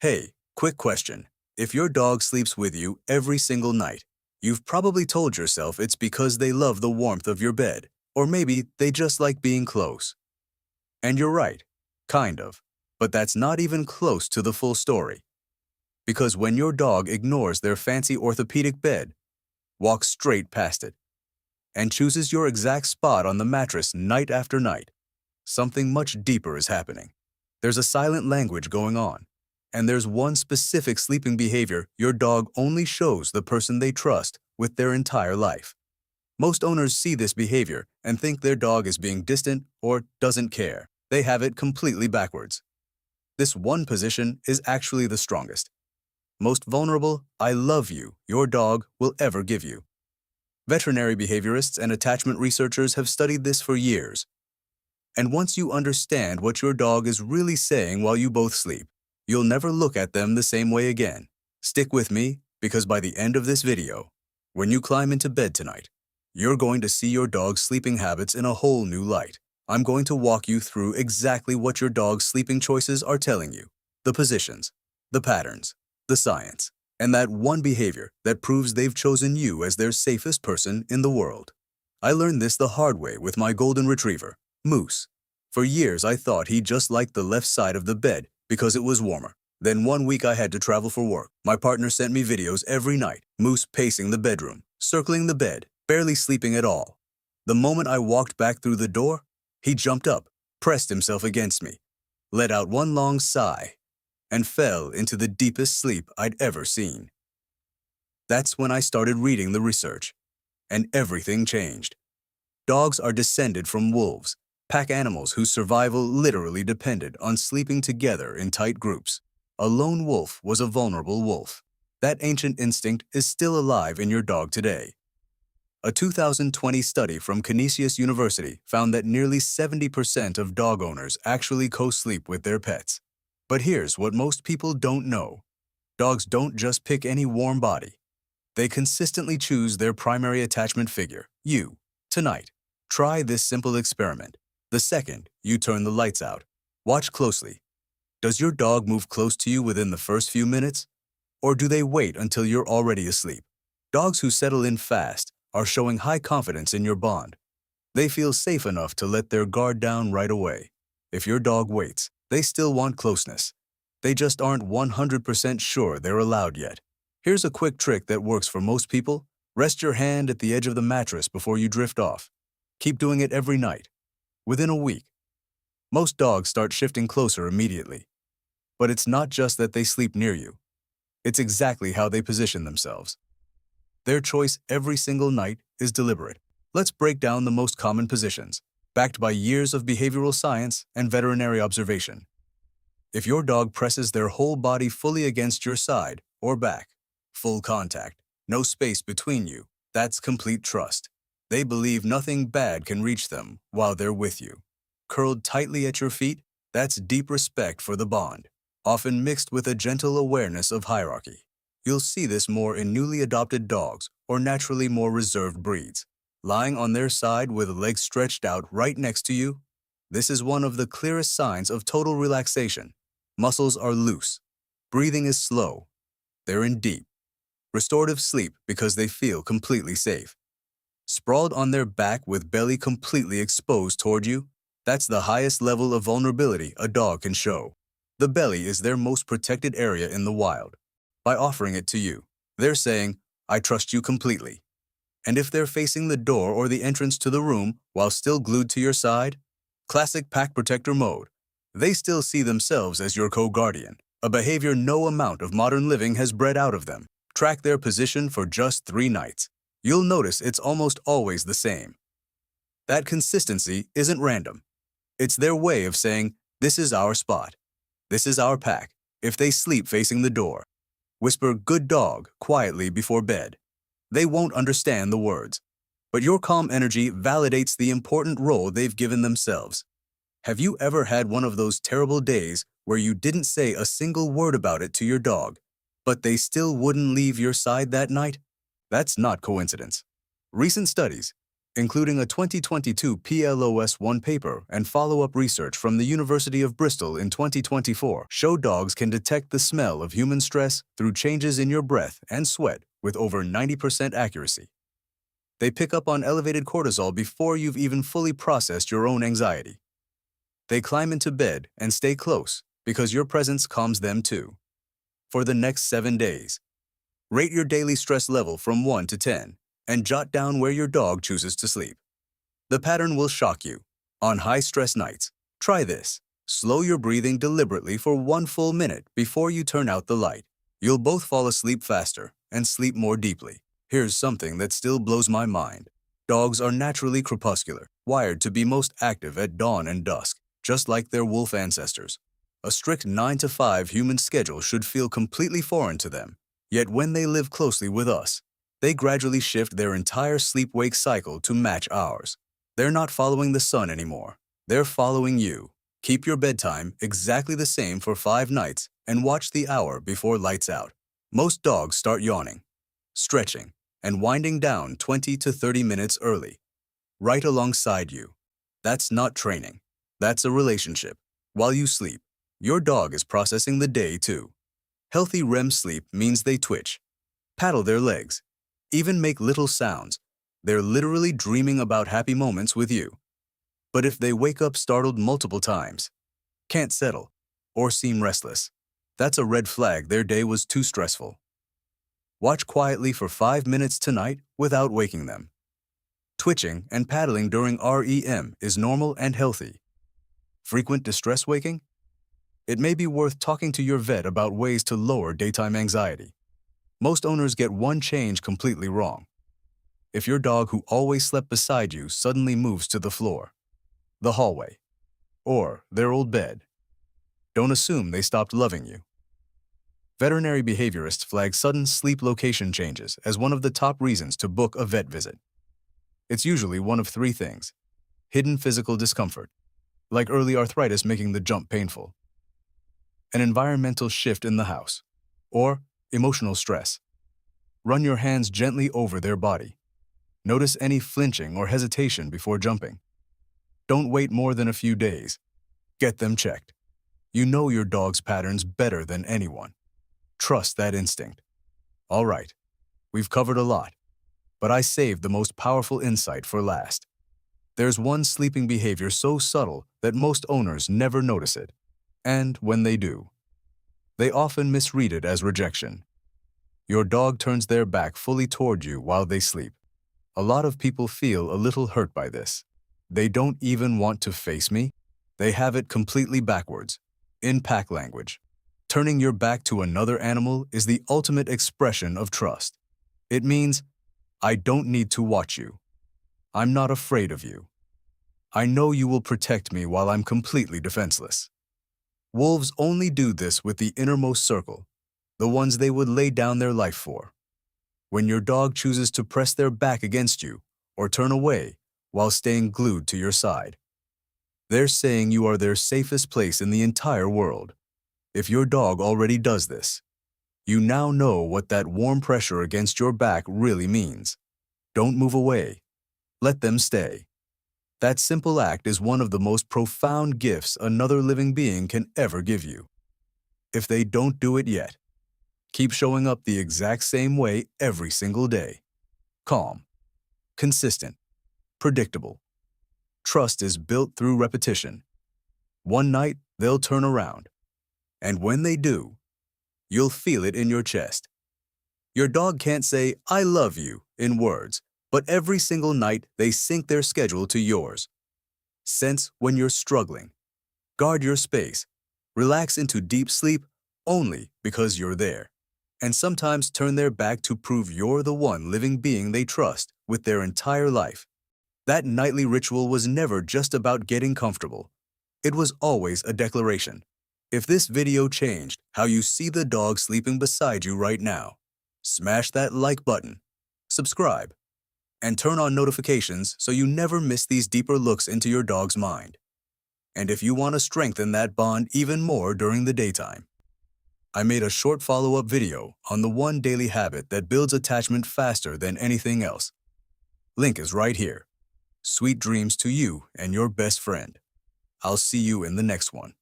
Hey, quick question. If your dog sleeps with you every single night, you've probably told yourself it's because they love the warmth of your bed, or maybe they just like being close. And you're right, kind of. But that's not even close to the full story. Because when your dog ignores their fancy orthopedic bed, walks straight past it, and chooses your exact spot on the mattress night after night, something much deeper is happening. There's a silent language going on. And there's one specific sleeping behavior your dog only shows the person they trust with their entire life. Most owners see this behavior and think their dog is being distant or doesn't care. They have it completely backwards. This one position is actually the strongest. Most vulnerable, I love you, your dog will ever give you. Veterinary behaviorists and attachment researchers have studied this for years. And once you understand what your dog is really saying while you both sleep, you'll never look at them the same way again. Stick with me, because by the end of this video, when you climb into bed tonight, you're going to see your dog's sleeping habits in a whole new light. I'm going to walk you through exactly what your dog's sleeping choices are telling you, the positions, the patterns, the science, and that one behavior that proves they've chosen you as their safest person in the world. I learned this the hard way with my golden retriever, Moose. For years, I thought he just liked the left side of the bed because it was warmer. Then one week I had to travel for work. My partner sent me videos every night, Moose pacing the bedroom, circling the bed, barely sleeping at all. The moment I walked back through the door, he jumped up, pressed himself against me, let out one long sigh, and fell into the deepest sleep I'd ever seen. That's when I started reading the research, and everything changed. Dogs are descended from wolves, pack animals whose survival literally depended on sleeping together in tight groups. A lone wolf was a vulnerable wolf. That ancient instinct is still alive in your dog today. A 2020 study from Canisius University found that nearly 70% of dog owners actually co-sleep with their pets. But here's what most people don't know. Dogs don't just pick any warm body. They consistently choose their primary attachment figure, you. Tonight, try this simple experiment. The second you turn the lights out, watch closely. Does your dog move close to you within the first few minutes? Or do they wait until you're already asleep? Dogs who settle in fast are showing high confidence in your bond. They feel safe enough to let their guard down right away. If your dog waits, they still want closeness. They just aren't 100% sure they're allowed yet. Here's a quick trick that works for most people. Rest your hand at the edge of the mattress before you drift off. Keep doing it every night. Within a week, most dogs start shifting closer immediately. But it's not just that they sleep near you. It's exactly how they position themselves. Their choice every single night is deliberate. Let's break down the most common positions, backed by years of behavioral science and veterinary observation. If your dog presses their whole body fully against your side or back, full contact, no space between you, that's complete trust. They believe nothing bad can reach them while they're with you. Curled tightly at your feet, that's deep respect for the bond, often mixed with a gentle awareness of hierarchy. You'll see this more in newly adopted dogs or naturally more reserved breeds. Lying on their side with legs stretched out right next to you, this is one of the clearest signs of total relaxation. Muscles are loose. Breathing is slow. They're in deep, restorative sleep because they feel completely safe. Sprawled on their back with belly completely exposed toward you, that's the highest level of vulnerability a dog can show. The belly is their most protected area in the wild. By offering it to you, they're saying, I trust you completely. And if they're facing the door or the entrance to the room while still glued to your side, classic pack protector mode, they still see themselves as your co-guardian, a behavior no amount of modern living has bred out of them. Track their position for just 3 nights. You'll notice it's almost always the same. That consistency isn't random. It's their way of saying, this is our spot. This is our pack. If they sleep facing the door, whisper good dog quietly before bed. They won't understand the words, but your calm energy validates the important role they've given themselves. Have you ever had one of those terrible days where you didn't say a single word about it to your dog, but they still wouldn't leave your side that night? That's not coincidence. Recent studies, including a 2022 PLOS-1 paper and follow-up research from the University of Bristol in 2024, show dogs can detect the smell of human stress through changes in your breath and sweat with over 90% accuracy. They pick up on elevated cortisol before you've even fully processed your own anxiety. They climb into bed and stay close because your presence calms them too. For the next 7 days, rate your daily stress level from 1 to 10 and jot down where your dog chooses to sleep. The pattern will shock you. On high-stress nights, try this. Slow your breathing deliberately for 1 full minute before you turn out the light. You'll both fall asleep faster and sleep more deeply. Here's something that still blows my mind. Dogs are naturally crepuscular, wired to be most active at dawn and dusk, just like their wolf ancestors. A strict 9 to 5 human schedule should feel completely foreign to them. Yet when they live closely with us, they gradually shift their entire sleep-wake cycle to match ours. They're not following the sun anymore. They're following you. Keep your bedtime exactly the same for 5 nights and watch the hour before lights out. Most dogs start yawning, stretching, and winding down 20 to 30 minutes early, right alongside you. That's not training. That's a relationship. While you sleep, your dog is processing the day too. Healthy REM sleep means they twitch, paddle their legs, even make little sounds. They're literally dreaming about happy moments with you. But if they wake up startled multiple times, can't settle, or seem restless, that's a red flag their day was too stressful. Watch quietly for 5 minutes tonight without waking them. Twitching and paddling during REM is normal and healthy. Frequent distress waking? It may be worth talking to your vet about ways to lower daytime anxiety. Most owners get one change completely wrong. If your dog who always slept beside you suddenly moves to the floor, the hallway, or their old bed, don't assume they stopped loving you. Veterinary behaviorists flag sudden sleep location changes as one of the top reasons to book a vet visit. It's usually one of 3 things: hidden physical discomfort, like early arthritis making the jump painful, an environmental shift in the house, or emotional stress. Run your hands gently over their body. Notice any flinching or hesitation before jumping. Don't wait more than a few days. Get them checked. You know your dog's patterns better than anyone. Trust that instinct. All right, we've covered a lot, but I saved the most powerful insight for last. There's one sleeping behavior so subtle that most owners never notice it. And when they do, they often misread it as rejection. Your dog turns their back fully toward you while they sleep. A lot of people feel a little hurt by this. They don't even want to face me. They have it completely backwards, in pack language. Turning your back to another animal is the ultimate expression of trust. It means, I don't need to watch you. I'm not afraid of you. I know you will protect me while I'm completely defenseless. Wolves only do this with the innermost circle, the ones they would lay down their life for. When your dog chooses to press their back against you or turn away while staying glued to your side, they're saying you are their safest place in the entire world. If your dog already does this, you now know what that warm pressure against your back really means. Don't move away. Let them stay. That simple act is one of the most profound gifts another living being can ever give you. If they don't do it yet, keep showing up the exact same way every single day. Calm, consistent, predictable. Trust is built through repetition. One night, they'll turn around. And when they do, you'll feel it in your chest. Your dog can't say, I love you, in words, but every single night they sync their schedule to yours. Sense when you're struggling. Guard your space. Relax into deep sleep only because you're there. And sometimes turn their back to prove you're the one living being they trust with their entire life. That nightly ritual was never just about getting comfortable. It was always a declaration. If this video changed how you see the dog sleeping beside you right now, smash that like button, subscribe, and turn on notifications so you never miss these deeper looks into your dog's mind. And if you want to strengthen that bond even more during the daytime, I made a short follow-up video on the one daily habit that builds attachment faster than anything else. Link is right here. Sweet dreams to you and your best friend. I'll see you in the next one.